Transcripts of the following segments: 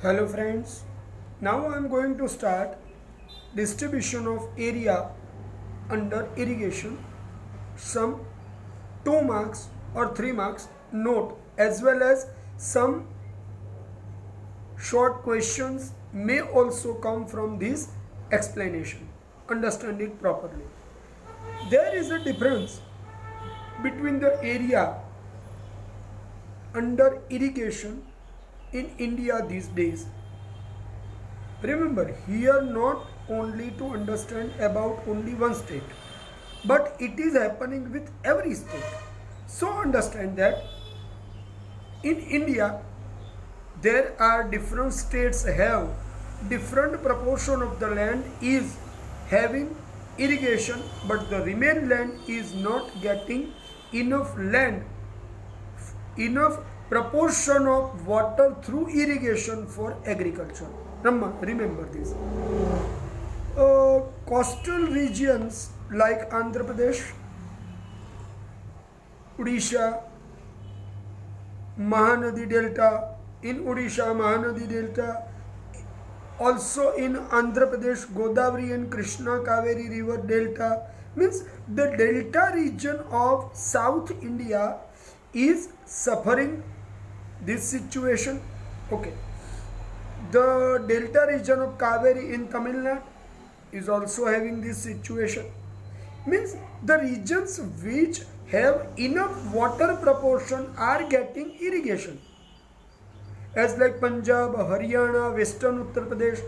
Hello friends, now I am going to start distribution of area under irrigation. Some 2 marks or 3 marks note as well as some short questions may also come from this explanation. Understand it properly. There is a difference between the area under irrigation in India these days. Remember, here not only to understand about only one state, but it is happening with every state. So understand that in India there are different states have different proportion of the land is having irrigation, but the remaining land is not getting enough land, enough proportion of water through irrigation for agriculture. Remember this. Coastal regions like Andhra Pradesh, Odisha, Mahanadi Delta, in Odisha, Mahanadi Delta, also in Andhra Pradesh, Godavari and Krishna Kaveri River Delta, means the delta region of South India is suffering this situation. Okay. The delta region of Kaveri in Tamil Nadu is also having this situation. Means the regions which have enough water proportion are getting irrigation. As like Punjab, Haryana, Western Uttar Pradesh,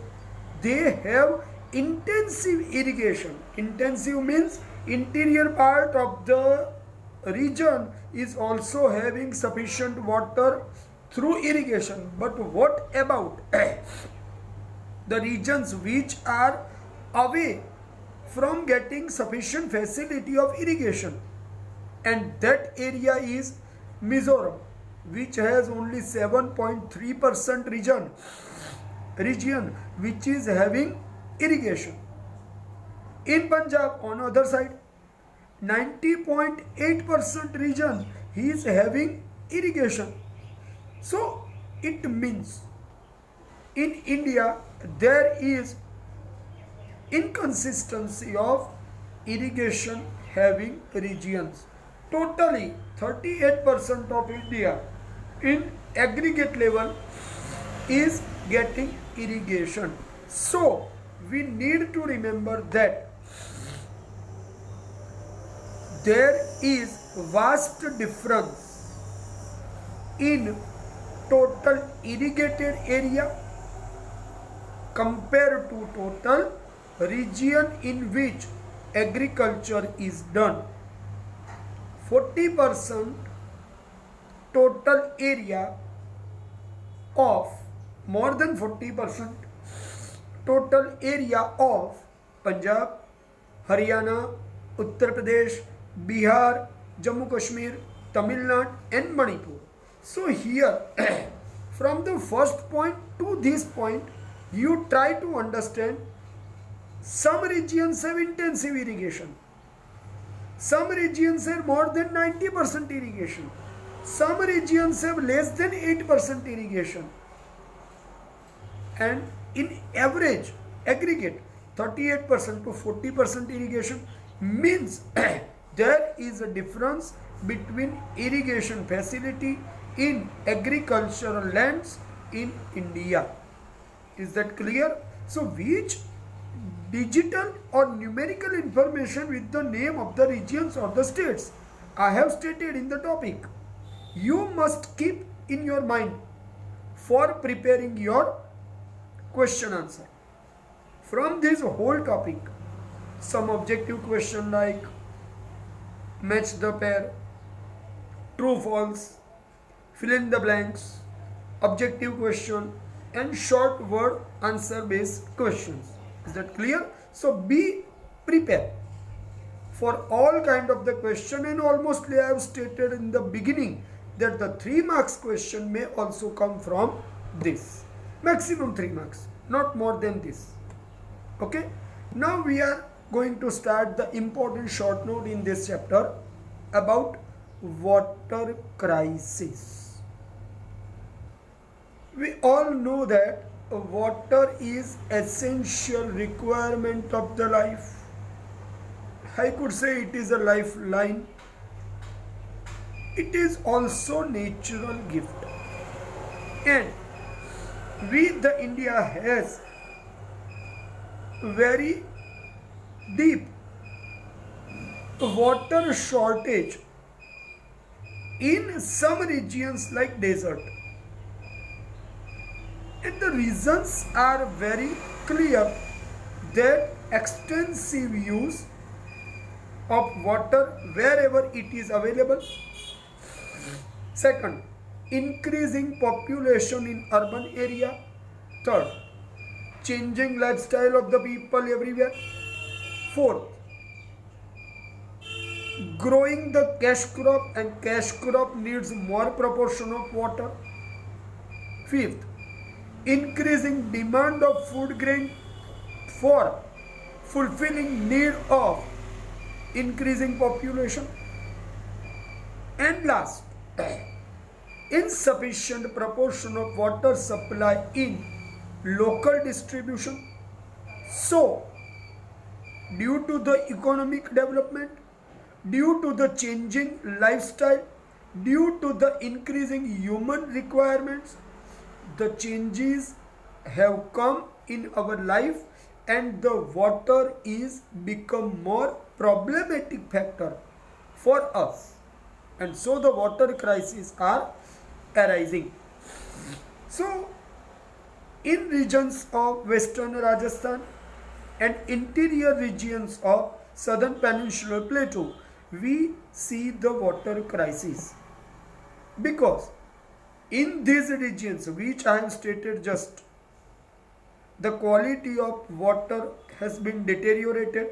they have intensive irrigation. Intensive means interior part of the region is also having sufficient water through irrigation. But what about the regions which are away from getting sufficient facility of irrigation? And that area is Mizoram, which has only 7.3% region which is having irrigation. In Punjab, on other side, 90.8% region he is having irrigation. So it means in India there is inconsistency of irrigation having regions. Totally 38% of India in aggregate level is getting irrigation. So we need to remember that there is vast difference in total irrigated area compared to total region in which agriculture is done. 40% total area of more than 40% total area of Punjab, Haryana, Uttar Pradesh, Bihar, Jammu Kashmir, Tamil Nadu and Manipur. So here from the first point to this point you try to understand some regions have intensive irrigation. Some regions have more than 90% irrigation. Some regions have less than 8% irrigation. And in average, aggregate, 38% to 40% irrigation means there is a difference between irrigation facility in agricultural lands in India. Is that clear? So which digital or numerical information with the name of the regions or the states I have stated in the topic, you must keep in your mind for preparing your question answer. From this whole topic, some objective question like match the pair, true false, fill in the blanks, objective question and short word answer based questions. Is that clear? So be prepared for all kind of the question, and almostly I have stated in the beginning that the 3 marks question may also come from this. Maximum 3 marks, not more than this. Okay. Now we are going to start the important short note in this chapter about water crisis. We all know that water is essential requirement of the life. I could say it is a lifeline. It is also natural gift. And we the India has very deep water shortage in some regions like desert, and the reasons are very clear, that extensive use of water wherever it is available. Second, increasing population in urban area. Third, changing lifestyle of the people everywhere. Fourth, growing the cash crop, and cash crop needs more proportion of water. Fifth, increasing demand of food grain for fulfilling need of increasing population. And last, insufficient proportion of water supply in local distribution. So, due to the economic development, due to the changing lifestyle, due to the increasing human requirements, the changes have come in our life, and the water is become more problematic factor for us, and so the water crises are arising. So in regions of western Rajasthan and interior regions of southern peninsular plateau, we see the water crisis, because in these regions which I have stated just, the quality of water has been deteriorated.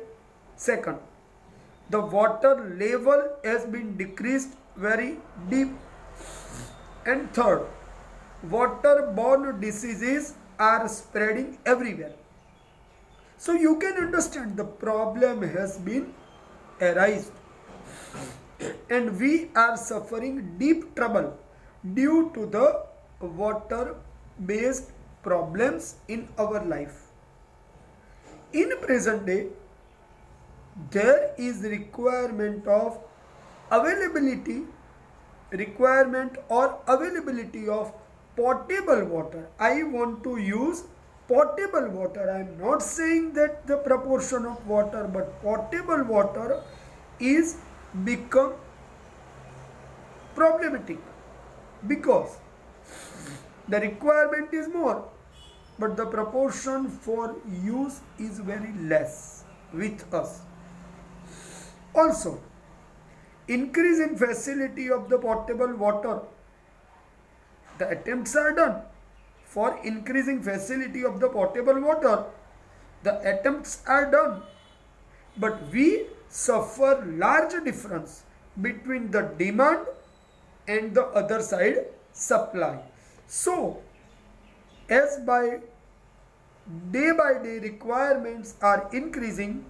Second, the water level has been decreased very deep. And third, waterborne diseases are spreading everywhere. So you can understand the problem has been arised, and we are suffering deep trouble due to the water based problems in our life. In present day, there is requirement of availability of potable water. I want to use potable water. I am not saying that the proportion of water, but potable water is become problematic, because the requirement is more, but the proportion for use is very less with us. Also, increase in facility of the potable water. The attempts are done for increasing facility of the potable water. The attempts are done, but we suffer large difference between the demand and the other side supply. So, as by day requirements are increasing,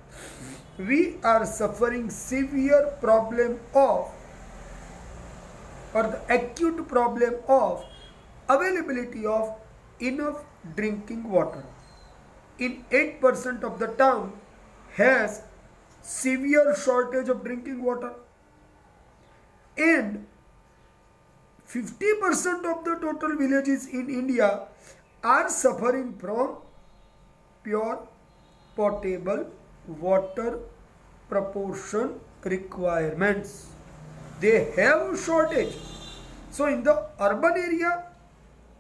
we are suffering severe problem of, or the acute problem of, availability of enough drinking water. In 8% of the town has severe shortage of drinking water, and 50% of the total villages in India are suffering from pure potable water proportion requirements. They have shortage. So in the urban area,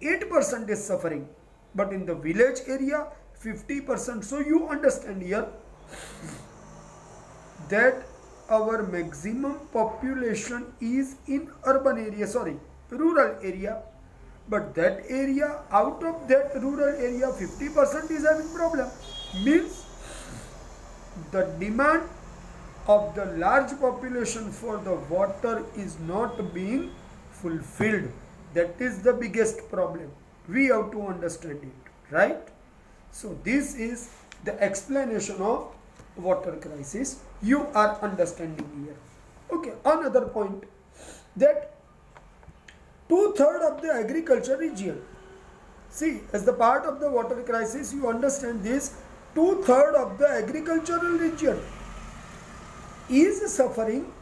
8% is suffering, but in the village area, 50%. So you understand here that our maximum population is in rural area, but that area, out of that rural area, 50% is having problem. Means the demand of the large population for the water is not being fulfilled. That is the biggest problem. We have to understand it, right? So this is the explanation of water crisis. You are understanding here. Okay, another point, that 2/3 of the agriculture region See, as the part of the water crisis, you understand this, two-thirds of the agricultural region is suffering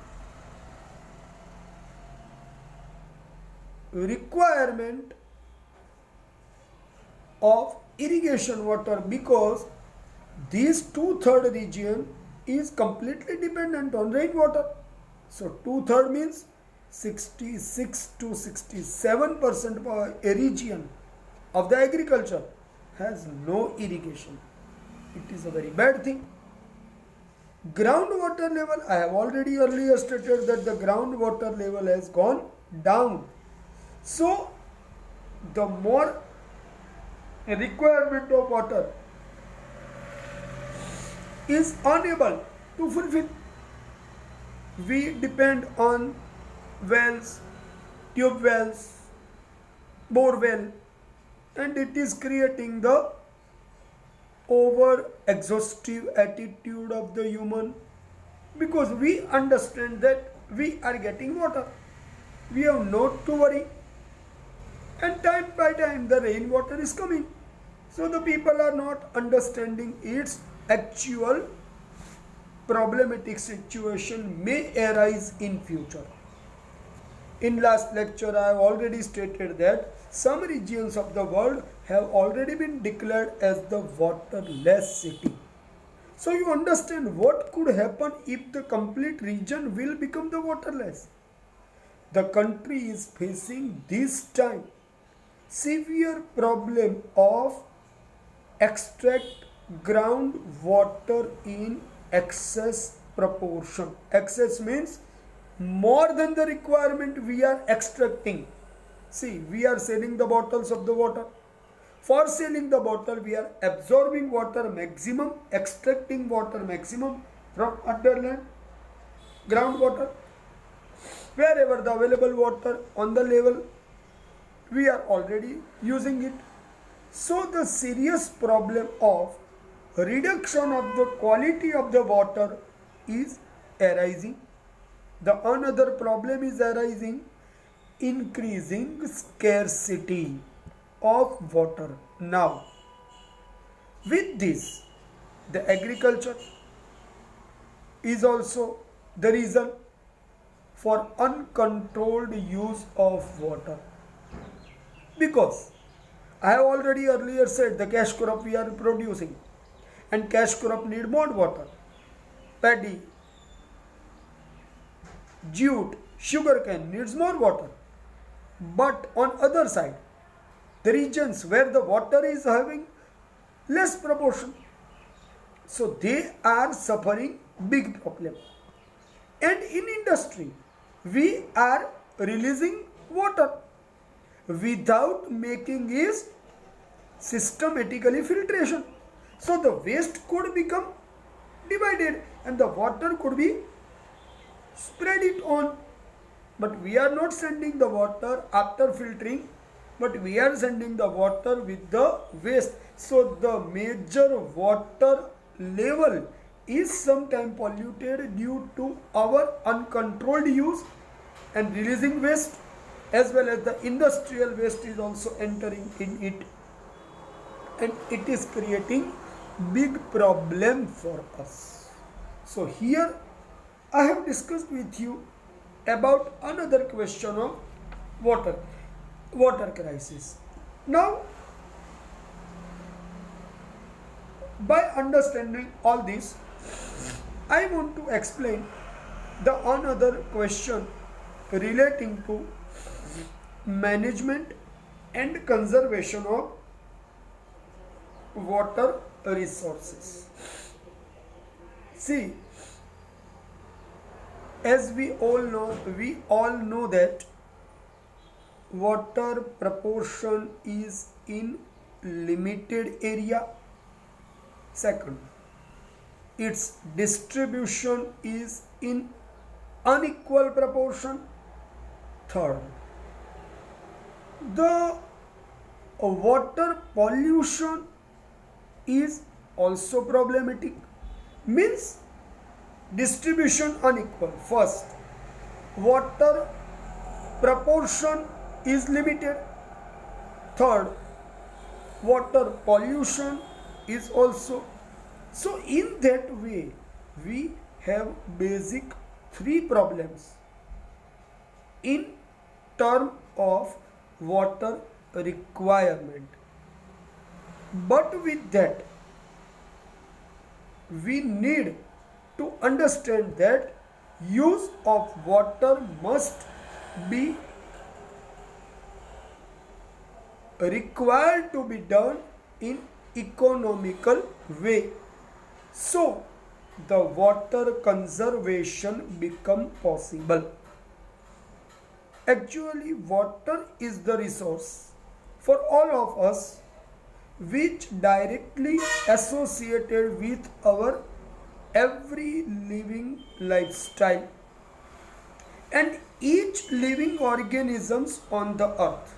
requirement of irrigation water because this two-third region is completely dependent on rainwater. So two-third means 66 to 67% of a region of the agriculture has no irrigation. It is a very bad thing. Groundwater level, I have already earlier stated that the groundwater level has gone down. So the more requirement of water is unable to fulfill. We depend on wells, tube wells, bore well, and it is creating the over exhaustive attitude of the human because we understand that we are getting water. We have not to worry, and time by time the rainwater is coming. So the people are not understanding its actual problematic situation may arise in future. In last lecture I have already stated that some regions of the world have already been declared as the waterless city. So you understand what could happen if the complete region will become the waterless. The country is facing this time severe problem of extract groundwater in excess proportion. Excess means more than the requirement we are extracting. See, we are selling the bottles of the water. For selling the bottle, we are absorbing water maximum, extracting water maximum from underland, groundwater. Wherever the available water on the level, we are already using it. So the serious problem of reduction of the quality of the water is arising. The another problem is arising, increasing scarcity of water. Now, with this, the agriculture is also the reason for uncontrolled use of water. Because I have already earlier said the cash crop we are producing, and cash crop need more water. Paddy, jute, sugarcane needs more water. But on other side, the regions where the water is having less proportion, so they are suffering big problem. And in industry, we are releasing water without making is systematically filtration. So the waste could become divided and the water could be spread it on. But we are not sending the water after filtering, but we are sending the water with the waste. So the major water level is sometimes polluted due to our uncontrolled use and releasing waste, as well as the industrial waste is also entering in it, and it is creating big problem for us. So here I have discussed with you about another question of water crisis. Now, by understanding all this, I want to explain the another question relating to management and conservation of water resources. See, as we all know that water proportion is in limited area. Second, its distribution is in unequal proportion. Third, the water pollution is also problematic, means distribution unequal. First, water proportion is limited. Third, water pollution is also. So in that way we have basic three problems in term of water requirement. But with that we need to understand that use of water must be required to be done in economical way, so the water conservation become possible. Actually water is the resource for all of us which directly associated with our every living lifestyle and each living organisms on the earth.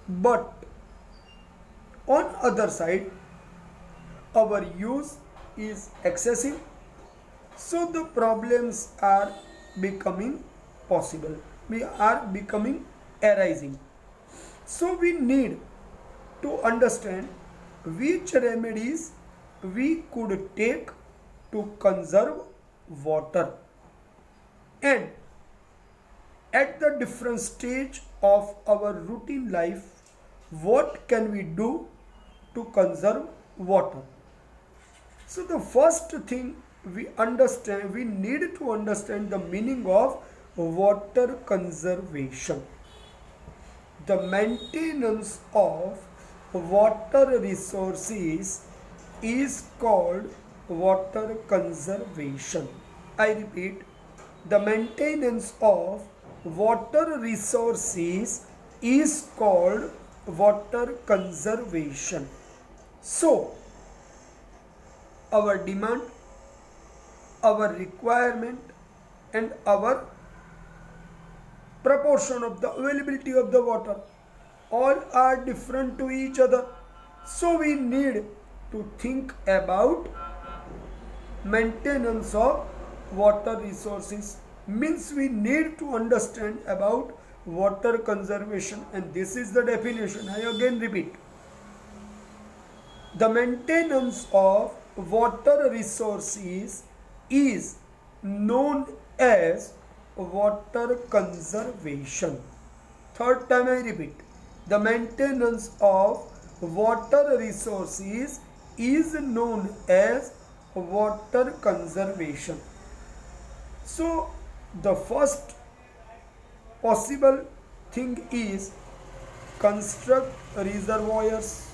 But on other side our use is excessive, so the problems are becoming possible, we are becoming arising. So we need to understand which remedies we could take to conserve water, and at the different stage of our routine life what can we do to conserve water. So the first thing we need to understand the meaning of water conservation. The maintenance of water resources is called water conservation. I repeat, the maintenance of water resources is called water conservation. So, our demand, our requirement, and our proportion of the availability of the water all are different to each other. So we need to think about maintenance of water resources, means we need to understand about water conservation, and this is the definition. I again repeat, the maintenance of water resources is known as water conservation. Third time I repeat, the maintenance of water resources is known as water conservation. So the first possible thing is construct reservoirs,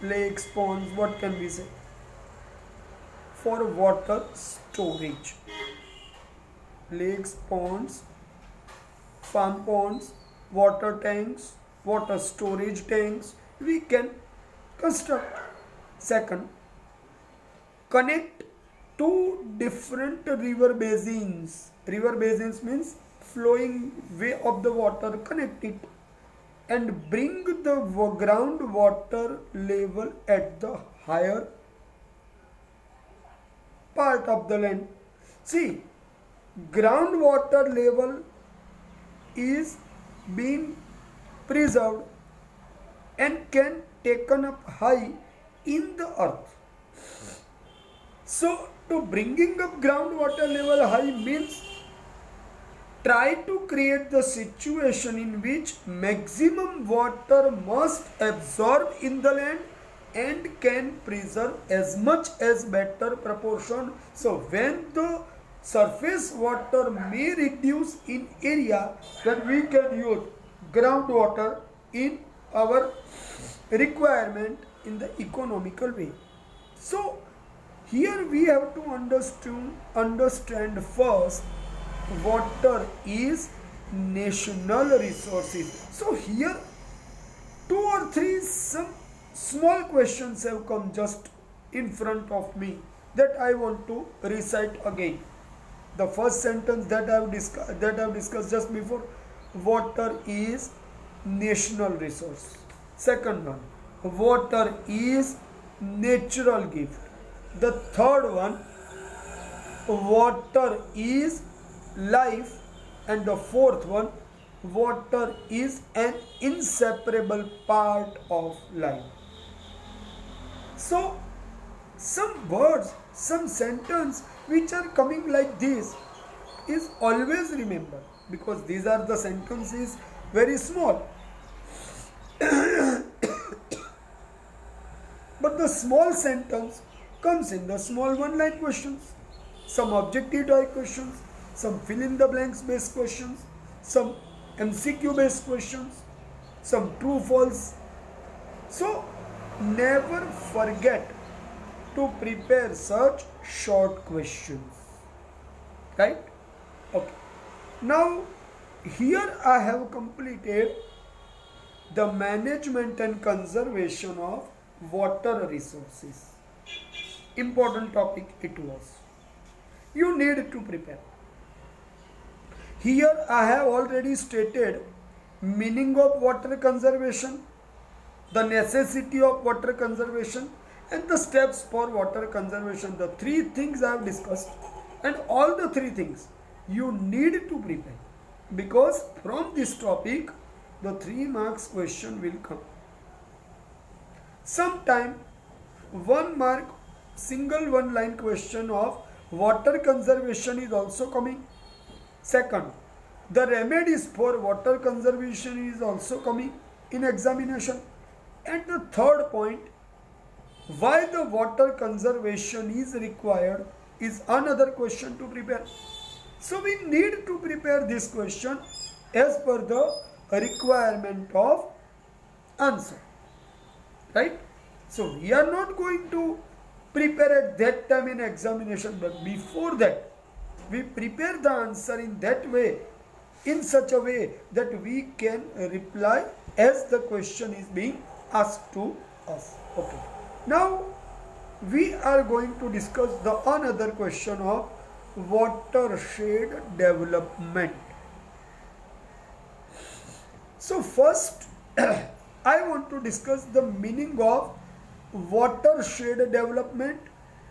lakes, ponds, what can we say, for water storage. Lakes, ponds, farm ponds, water tanks, water storage tanks we can construct. Second, connect two different river basins. River basins means flowing way of the water, connect it and bring the groundwater level at the higher part of the land. See, groundwater level is being preserved and can taken up high in the earth. So to bringing up groundwater level high means try to create the situation in which maximum water must absorb in the land and can preserve as much as better proportion. So when the surface water may reduce in area, then we can use groundwater in our requirement in the economical way. So here we have to understand first, water is national resources. So here two or three some small questions have come just in front of me that I want to recite again. The first sentence that I have discussed just before, water is national resource. Second one, water is natural gift. The third one, water is life. And the fourth one, water is an inseparable part of life. So, some words, some sentence which are coming like this is always remember, because these are the sentences very small. But the small sentence comes in the small one line questions, some objective type questions, some fill in the blanks based questions, some MCQ based questions, some true false. So never forget to prepare such short questions. Right? Okay. Now here I have completed the management and conservation of water resources. Important topic it was. You need to prepare. Here I have already stated meaning of water conservation, the necessity of water conservation, and the steps for water conservation. The three things I have discussed, and all the three things you need to prepare, because from this topic the 3 marks question will come. Sometime 1 mark single one line question of water conservation is also coming. Second, the remedies for water conservation is also coming in examination. And the third point, why the water conservation is required, is another question to prepare. So we need to prepare this question as per the requirement of answer. Right? So we are not going to prepare at that time in examination, but before that we prepare the answer in that way, in such a way that we can reply as the question is being asked to us. Okay. Now we are going to discuss the another question of watershed development. So first I want to discuss the meaning of watershed development,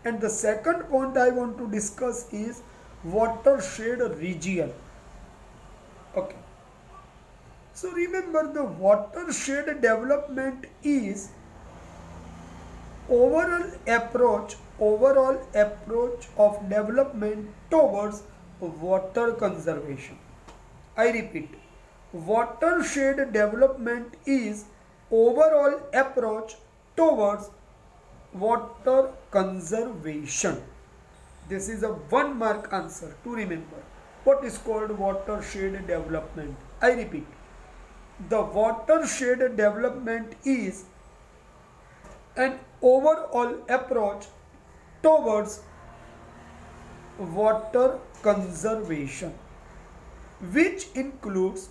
and the second point I want to discuss is watershed region. Okay. So remember, the watershed development is overall approach of development towards water conservation. I repeat, watershed development is overall approach towards water conservation. This is a 1 mark answer to remember. What is called watershed development? I repeat, the watershed development is an overall approach towards water conservation, which includes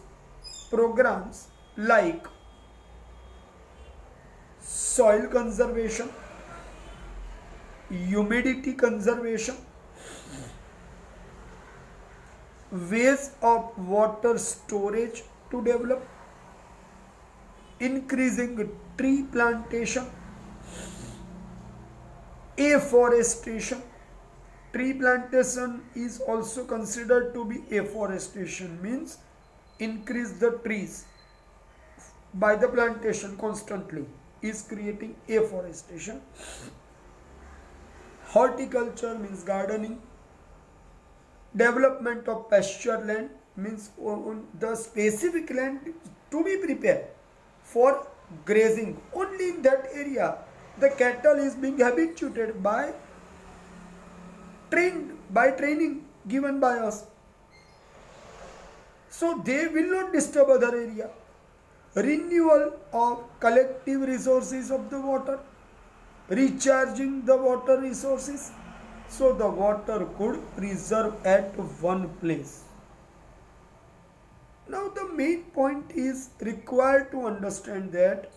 programs like soil conservation, humidity conservation, ways of water storage to develop, increasing tree plantation, afforestation. Tree plantation is also considered to be afforestation, means increase the trees by the plantation constantly is creating afforestation. Horticulture means gardening. Development of pasture land means the specific land to be prepared for grazing. Only in that area the cattle is being habituated by training given by us, so they will not disturb other area. Renewal of collective resources of the water, recharging the water resources, so the water could reserve at one place. Now the main point is required to understand that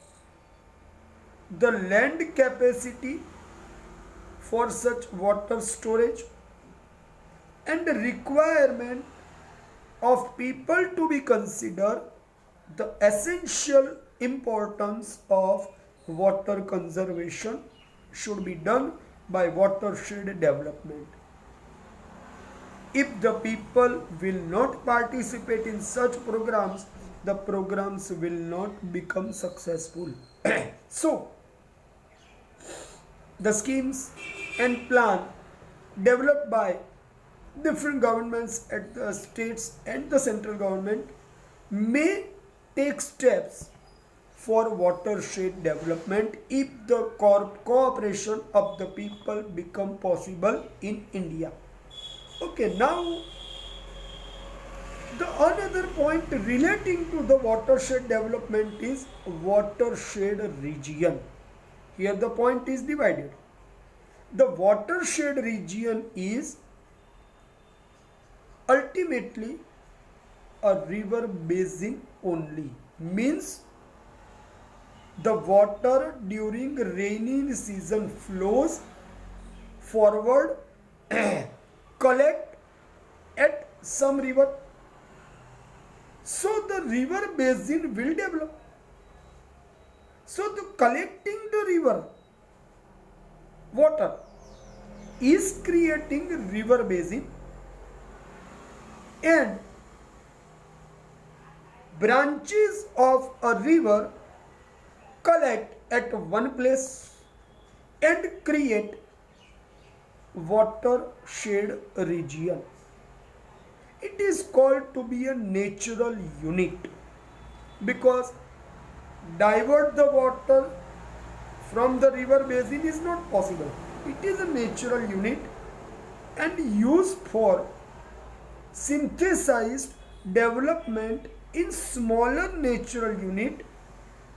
the land capacity for such water storage and the requirement of people to be considered, the essential importance of water conservation should be done by watershed development. If the people will not participate in such programs, the programs will not become successful. So, the schemes and plan developed by different governments at the states and the central government may take steps for watershed development if the cooperation of the people become possible in India. Okay, now the another point relating to the watershed development is watershed region. Here the point is divided. The watershed region is ultimately a river basin only, means the water during rainy season flows forward, collect at some river, so the river basin will develop. So the collecting the river water is creating river basin, and branches of a river collect at one place and create watershed region. It is called to be a natural unit because divert the water from the river basin is not possible. It is a natural unit and used for synthesized development in smaller natural unit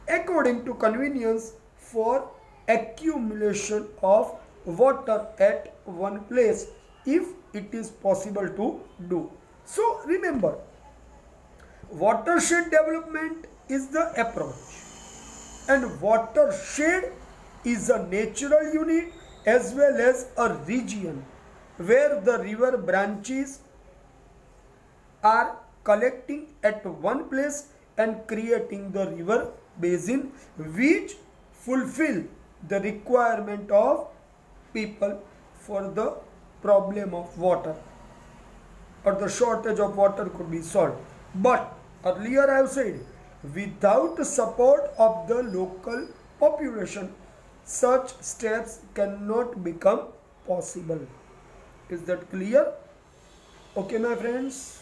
according to convenience for accumulation of water at one place if it is possible to do. So remember, watershed development is the approach, and watershed is a natural unit as well as a region where the river branches are collecting at one place and creating the river basin which fulfill the requirement of people for the problem of water, or the shortage of water could be solved. But earlier I have said, without the support of the local population, such steps cannot become possible. Is that clear? Okay, my friends.